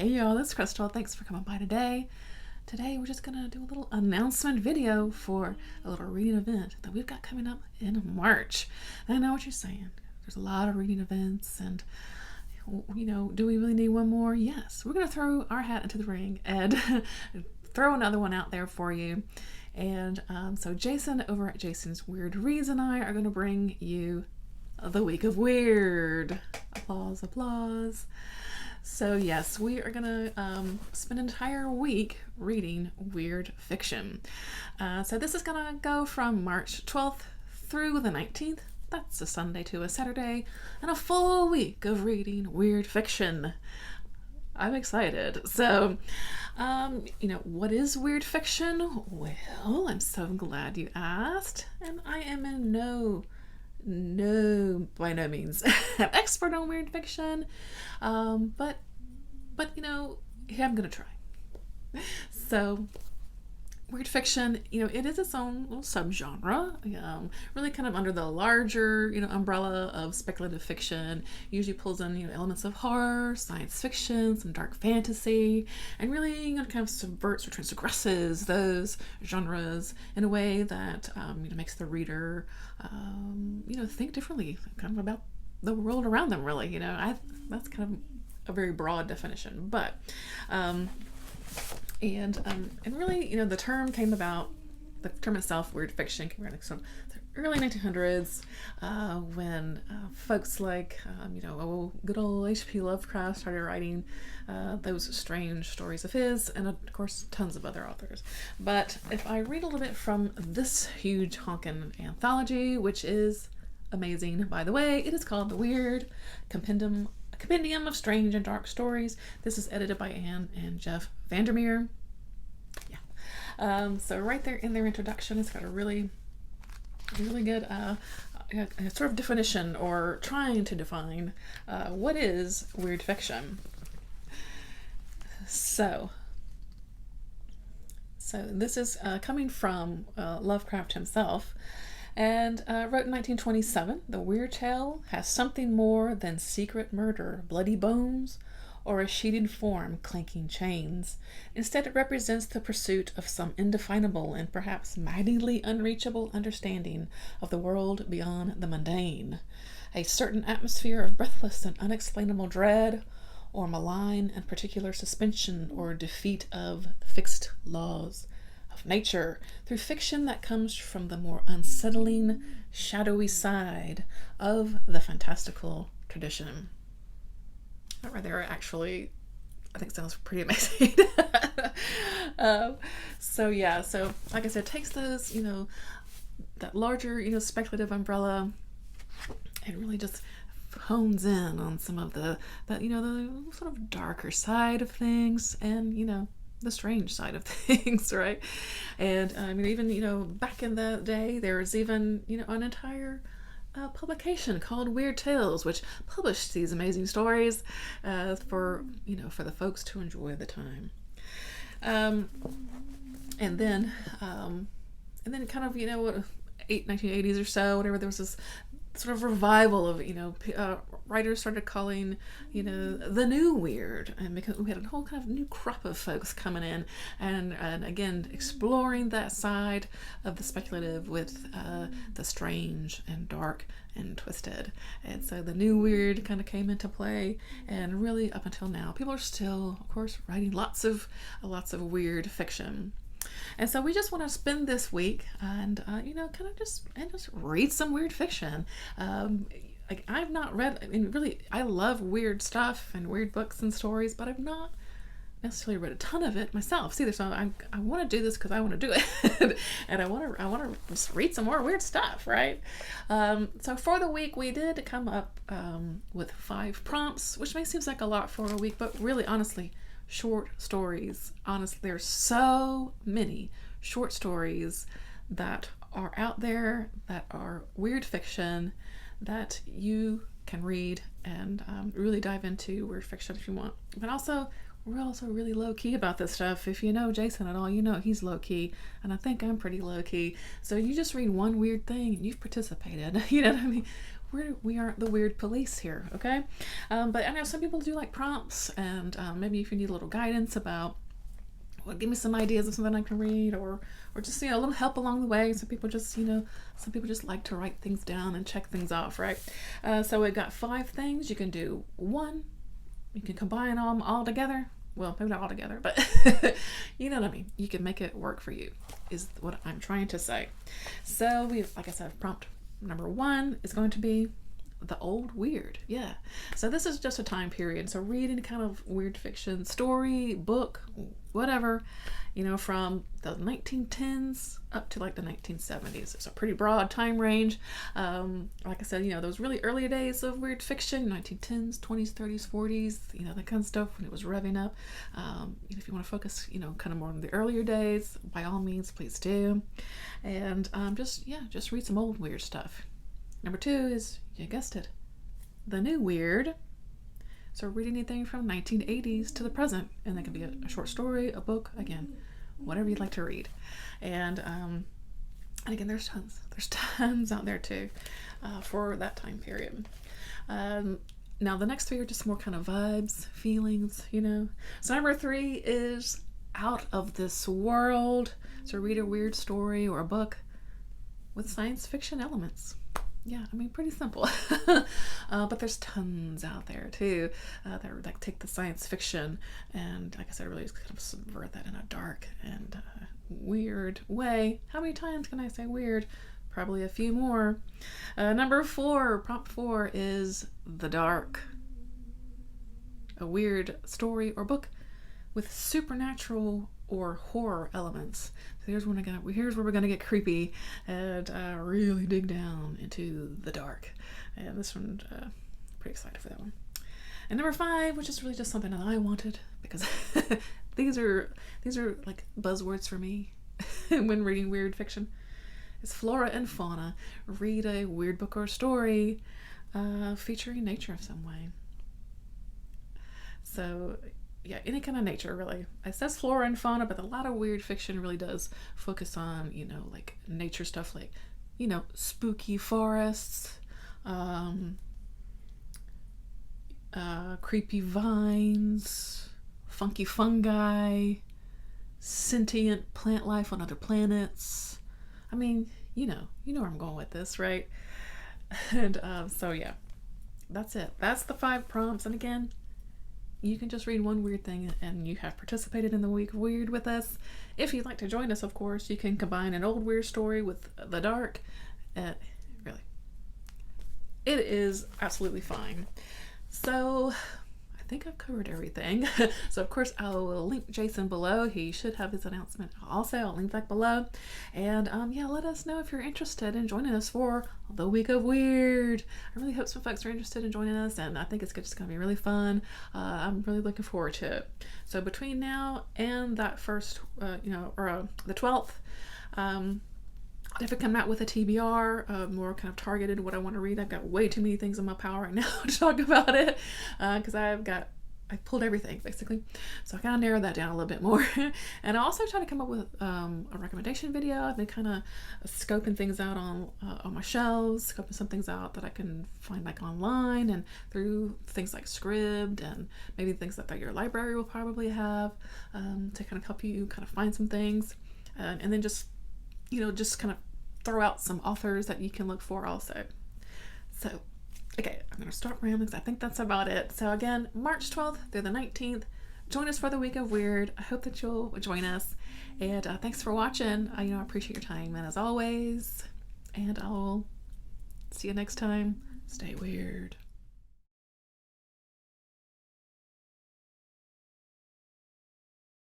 Hey y'all, this is Crystal. Thanks for coming by today. Today we're just gonna do a little announcement video for a little reading event that we've got coming up in March. And I know what you're saying. There's a lot of reading events and do we really need one more? Yes. We're gonna throw our hat into the ring and throw another one out there for you. And so Jason over at Jason's Weird Reads and I are gonna bring you the Week of Weird. Applause, applause. So yes, we are gonna spend an entire week reading weird fiction. So this is gonna go from March 12th through the 19th. That's a Sunday to a Saturday, and a full week of reading weird fiction. I'm excited. So, what is weird fiction? Well, I'm so glad you asked, and I am in by no means an expert on weird fiction, but I'm gonna try. So weird fiction, it is its own little subgenre, really kind of under the larger umbrella of speculative fiction. Usually pulls in elements of horror, science fiction, some dark fantasy, and really kind of subverts or transgresses those genres in a way that makes the reader think differently kind of about the world around them. Really, that's kind of a very broad definition, but and really, the term came about, the term itself, weird fiction, came around from the early 1900s when folks like, good old H.P. Lovecraft started writing those strange stories of his, and of course tons of other authors. But if I read a little bit from this huge honkin' anthology, which is amazing, by the way, it is called The Weird Compendium of Strange and Dark Stories. This is edited by Anne and Jeff Vandermeer. Yeah. So right there in their introduction, it's got a really good sort of definition, or trying to define what is weird fiction. So this is coming from Lovecraft himself. And wrote in 1927, the weird tale has something more than secret murder, bloody bones, or a sheeted form clanking chains. Instead, it represents the pursuit of some indefinable and perhaps mighty unreachable understanding of the world beyond the mundane, a certain atmosphere of breathless and unexplainable dread, or malign and particular suspension or defeat of the fixed laws of nature, through fiction that comes from the more unsettling, shadowy side of the fantastical tradition. That right there actually, I think, sounds pretty amazing. So like I said, takes those, that larger, speculative umbrella, and really just hones in on some of the sort of darker side of things, and the strange side of things, right? And even back in the day, there was even an entire publication called Weird Tales, which published these amazing stories for the folks to enjoy at the time. And then kind of 1980s or so, whatever, there was this sort of revival of writers started calling the new weird, and because we had a whole kind of new crop of folks coming in and again exploring that side of the speculative with the strange and dark and twisted. And so the new weird kind of came into play, and really up until now people are still, of course, writing lots of weird fiction. And so we just want to spend this week and kind of just read some weird fiction. I've not read, really, I love weird stuff and weird books and stories, but I've not necessarily read a ton of it myself either. So I want to do this because I want to do it, and I want to just read some more weird stuff, right? So for the week, we did come up with 5 prompts, which may seem like a lot for a week, but really, honestly, short stories. Honestly, there's so many short stories that are out there that are weird fiction that you can read and really dive into weird fiction if you want. But also, we're also really low-key about this stuff. If you know Jason at all, he's low-key, and I think I'm pretty low-key. So you just read one weird thing and you've participated. You know what I mean? we aren't the weird police here, okay? But I know some people do like prompts, and maybe if you need a little guidance about, well, give me some ideas of something I can read, or just, a little help along the way. Some people just like to write things down and check things off, right? So we got 5 things you can do. 1, you can combine them all together. Well, maybe not all together, but you know what I mean. You can make it work for you, is what I'm trying to say. So like I said, prompt number 1 is going to be the old weird. Yeah. So this is just a time period. So read any kind of weird fiction, story, book, whatever, from the 1910s up to like the 1970s. It's a pretty broad time range. Like I said, those really early days of weird fiction, 1910s, 20s, 30s, 40s, that kind of stuff when it was revving up. If you want to focus, kind of more on the earlier days, by all means, please do. And just read some old weird stuff. Number 2 is, you guessed it, the new weird. So read anything from 1980s to the present, and that can be a short story, a book, again, whatever you'd like to read. And again, there's tons out there too, for that time period. Now the next 3 are just more kind of vibes, feelings, So number 3 is out of this world. So read a weird story or a book with science fiction elements. Yeah, pretty simple. But there's tons out there too that take the science fiction and, like I said, really just kind of subvert that in a dark and weird way. How many times can I say weird? Probably a few more. Number 4, prompt 4 is the dark. A weird story or book with supernatural or horror elements. So here's where we're gonna get creepy and really dig down into the dark. And this one, pretty excited for that one. And number 5, which is really just something that I wanted, because these are like buzzwords for me when reading weird fiction, is flora and fauna. Read a weird book or story featuring nature of some way. So yeah, any kind of nature, really. It says flora and fauna, but a lot of weird fiction really does focus on, like nature stuff, like, spooky forests, creepy vines, funky fungi, sentient plant life on other planets. You know where I'm going with this, right? And so yeah, that's it. That's the 5 prompts. And again, you can just read one weird thing and you have participated in the week of weird with us. If you'd like to join us, of course, you can combine an old weird story with the dark. Really, it is absolutely fine. So I think I've covered everything. So of course I will link Jason below. He should have his announcement also. I'll link that below. And yeah, let us know if you're interested in joining us for the week of weird. I really hope some folks are interested in joining us, and I think it's just going to be really fun. I'm really looking forward to it. So between now and that first, the 12th, if I come out with a TBR, more kind of targeted what I want to read. I've got way too many things in my power right now to talk about it, because I pulled everything basically. So I gotta narrow that down a little bit more. And I also try to come up with a recommendation video. I've been kind of scoping things out on my shelves, scoping some things out that I can find like online and through things like Scribd and maybe things that your library will probably have, to kind of help you kind of find some things, and then just kind of throw out some authors that you can look for also. So, okay, I'm going to stop rambling because I think that's about it. So again, March 12th through the 19th, join us for the week of weird. I hope that you'll join us. And thanks for watching. I appreciate your time, and as always, and I'll see you next time. Stay weird.